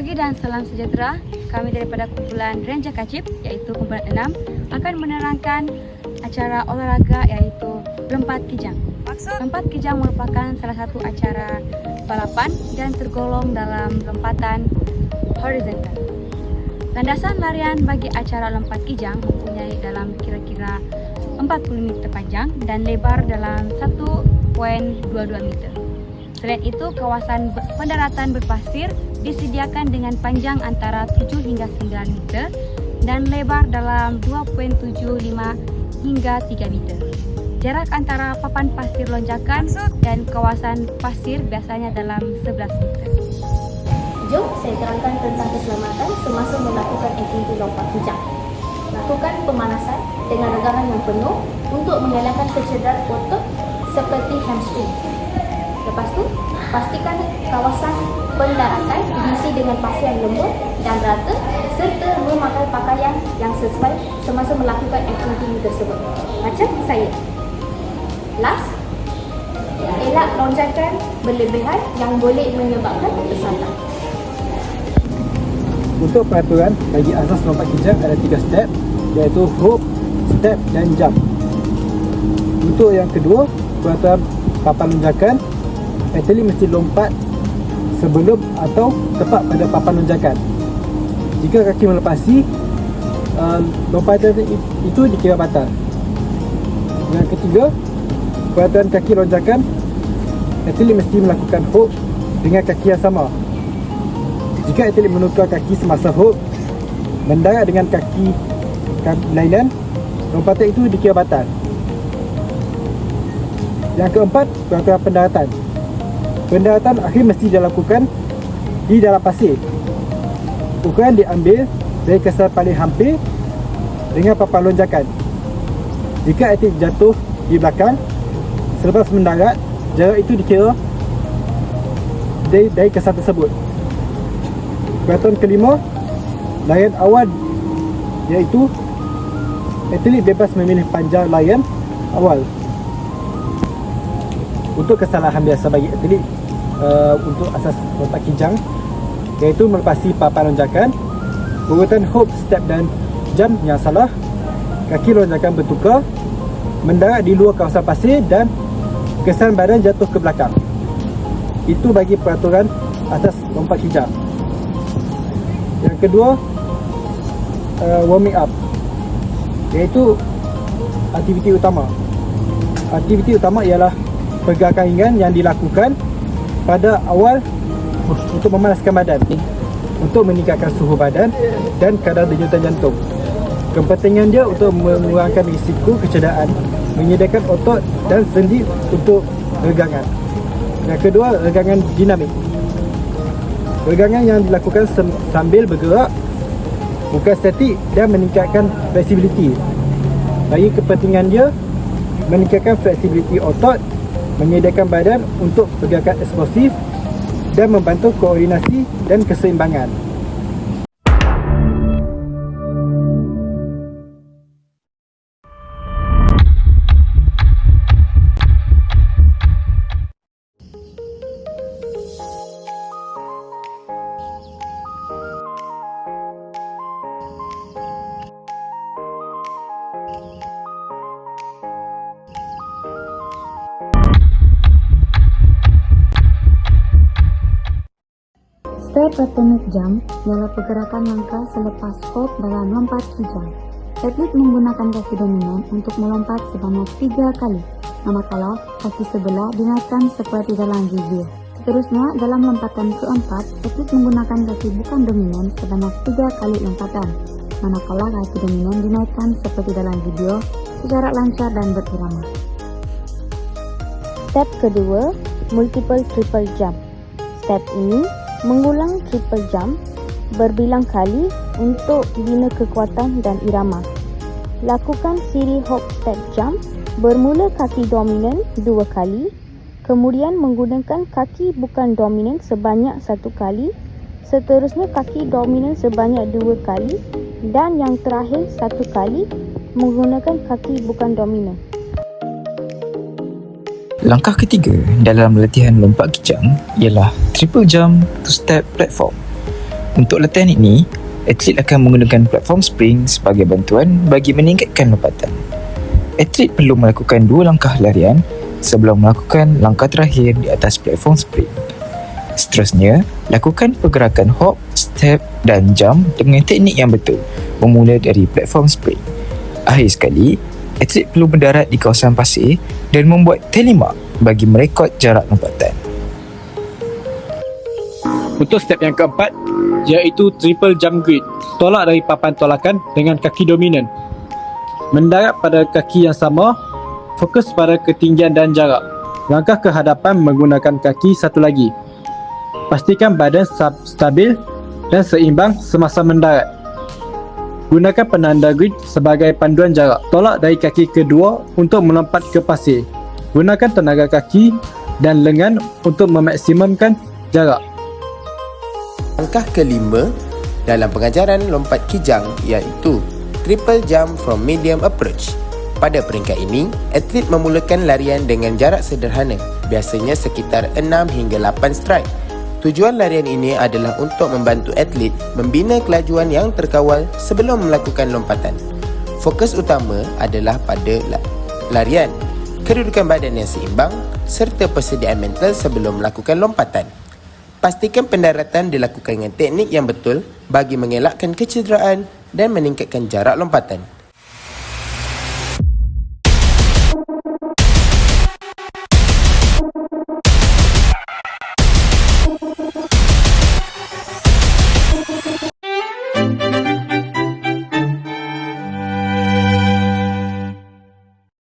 pagi dan salam sejahtera. Kami daripada kumpulan Ranger Kacip iaitu kumpulan 6 akan menerangkan acara olahraga iaitu lompat kijang. Lompat kijang merupakan salah satu acara balapan dan tergolong dalam lompatan horizontal. Landasan larian bagi acara lompat kijang mempunyai dalam kira-kira 40 meter panjang dan lebar dalam 1.22 meter. Selain itu, kawasan pendaratan berpasir disediakan dengan panjang antara 7 hingga 9 meter dan lebar dalam 2.75 hingga 3 meter. Jarak antara papan pasir lonjakan dan kawasan pasir biasanya dalam 11 meter. Jom saya terangkan tentang keselamatan semasa melakukan aktiviti lompat kijang. Lakukan pemanasan dengan regangan yang penuh untuk mengelakkan kecederaan otot seperti hamstring. Lepas tu, pastikan kawasan pendaratan diisi dengan pasir yang lembut dan rata serta memakai pakaian yang sesuai semasa melakukan aktiviti tersebut. Macam saya. Last, elak lonjakan berlebihan yang boleh menyebabkan tersantai. Untuk peraturan bagi asas lompat kijang ada 3 step, iaitu hop, step dan jump. Untuk yang kedua, peraturan papan lonjakan, atlet mesti lompat sebelum atau tepat pada papan lonjakan. Jika kaki melepasi, lompatan itu dikira batal. Yang ketiga, peraturan kaki lonjakan, atlet mesti melakukan hop dengan kaki yang sama. Jika atlet menukar kaki semasa hop mendarat dengan kaki lainan, lompatan itu dikira batal. Yang keempat, peraturan pendaratan. Pendaratan akhir mesti dilakukan di dalam pasir. Ukuran diambil dari kesan paling hampir dengan papan lonjakan. Jika atlet jatuh di belakang selepas mendarat, jarak itu dikira dari kesan tersebut. Peraturan kelima, larian awal, iaitu atlet bebas memilih panjang larian awal. Untuk kesalahan biasa bagi atlet untuk asas lompat kijang, iaitu melepasi papan lonjakan, urutan hop, step dan jump yang salah, kaki lonjakan bertukar, mendarat di luar kawasan pasir dan kesan badan jatuh ke belakang. Itu bagi peraturan asas lompat kijang. Yang kedua, warming up, iaitu aktiviti utama. Aktiviti utama ialah pergerakan ringan yang dilakukan pada awal untuk memanaskan badan, untuk meningkatkan suhu badan dan kadar denyutan jantung. Kepentingan dia untuk mengurangkan risiko kecederaan, menyediakan otot dan sendi untuk regangan. Yang kedua, regangan dinamik. Regangan yang dilakukan sambil bergerak, bukan statik, dan meningkatkan fleksibiliti. Bagi kepentingan dia, meningkatkan fleksibiliti otot, menyediakan badan untuk pergerakan eksplosif dan membantu koordinasi dan keseimbangan. Step atomic jump ialah pergerakan langkah selepas hop dalam lompat kijang. Atlet menggunakan kaki dominan untuk melompat sebanyak 3 kali, manakala kaki sebelah dinaikkan seperti dalam video. Seterusnya, dalam lompatan keempat, atlet menggunakan kaki bukan dominan sebanyak 3 kali lompatan, manakala kaki dominan dinaikkan seperti dalam video secara lancar dan berirama. Step kedua, multiple triple jump. Step ini mengulang triple jump berbilang kali untuk bina kekuatan dan irama. Lakukan siri hop step jump bermula kaki dominan 2 kali, kemudian menggunakan kaki bukan dominan sebanyak 1 kali, seterusnya kaki dominan sebanyak 2 kali dan yang terakhir 1 kali menggunakan kaki bukan dominan. Langkah ketiga dalam latihan lompat kijang ialah triple jump to step platform. Untuk latihan ini, atlet akan menggunakan platform spring sebagai bantuan bagi meningkatkan lompatan. Atlet perlu melakukan 2 langkah larian sebelum melakukan langkah terakhir di atas platform spring. Seterusnya, lakukan pergerakan hop, step dan jump dengan teknik yang betul bermula dari platform spring. Akhir sekali, atlet perlu mendarat di kawasan pasir dan membuat tally mark bagi merekod jarak lompatan. Untuk step yang keempat, iaitu triple jump grid. Tolak dari papan tolakan dengan kaki dominan. Mendarat pada kaki yang sama, fokus pada ketinggian dan jarak. Langkah ke hadapan menggunakan kaki satu lagi. Pastikan badan stabil dan seimbang semasa mendarat. Gunakan penanda grid sebagai panduan jarak. Tolak dari kaki kedua untuk melompat ke pasir. Gunakan tenaga kaki dan lengan untuk memaksimumkan jarak. Langkah kelima dalam pengajaran lompat kijang iaitu triple jump from medium approach. Pada peringkat ini, atlet memulakan larian dengan jarak sederhana, biasanya sekitar 6 hingga 8 stride. Tujuan larian ini adalah untuk membantu atlet membina kelajuan yang terkawal sebelum melakukan lompatan. Fokus utama adalah pada larian, kedudukan badan yang seimbang serta persediaan mental sebelum melakukan lompatan. Pastikan pendaratan dilakukan dengan teknik yang betul bagi mengelakkan kecederaan dan meningkatkan jarak lompatan.